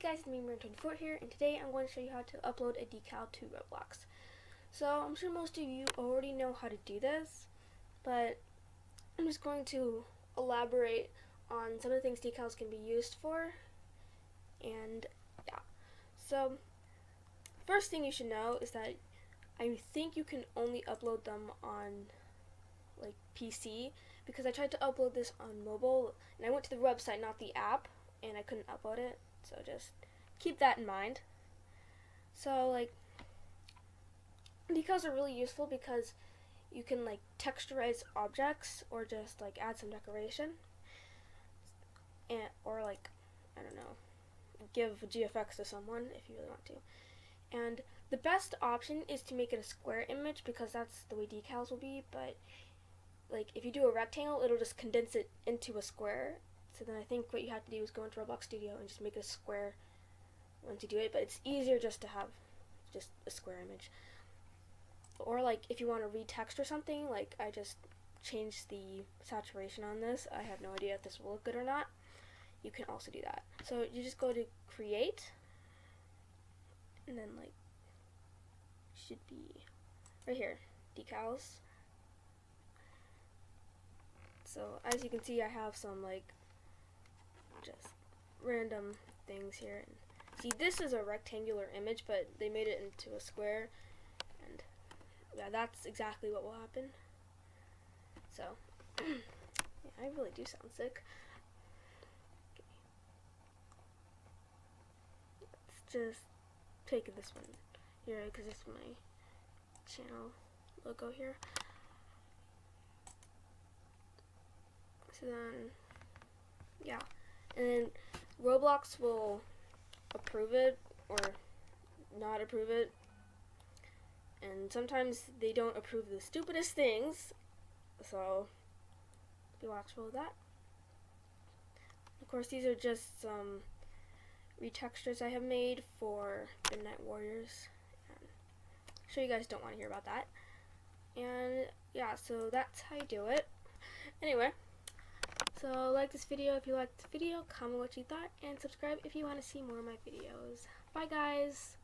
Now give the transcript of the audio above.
guys, it's me, Mirren24 here, and today I'm going to show you how to upload a decal to Roblox. So I'm sure most of you already know how to do this, but I'm just going to elaborate on some of the things decals can be used for. And yeah, so first thing you should know is that I think you can only upload them on like PC, because I tried to upload this on mobile and I went to the website, not the app, and I couldn't upload it. So just keep that in mind. So like, decals are really useful because you can like texturize objects or just like add some decoration, and or like, I don't know, give GFX to someone if you really want to. And the best option is to make it a square image, because that's the way decals will be. But like, if you do a rectangle, it'll just condense it into a square. So then I think what you have to do is go into Roblox Studio and just make it a square once you do it. But it's easier just to have just a square image. Or like, if you want to retext or something, like I just changed the saturation on this. I have no idea if this will look good or not. You can also do that. So you just go to create, and then like, should be right here, decals. So as you can see, I have some like just random things here. And see, this is a rectangular image, but they made it into a square, and yeah, that's exactly what will happen. So yeah, I really do sound sick. Okay. Let's just take this one here, because it's my channel logo here. So then, yeah, and then Roblox will approve it or not approve it, and sometimes they don't approve the stupidest things, so be watchful of that. Of course, these are just some retextures I have made for Midnight Warriors, and I'm sure you guys don't want to hear about that. And yeah, so that's how you do it. Anyway, so like this video if you liked the video, comment what you thought, and subscribe if you want to see more of my videos. Bye guys!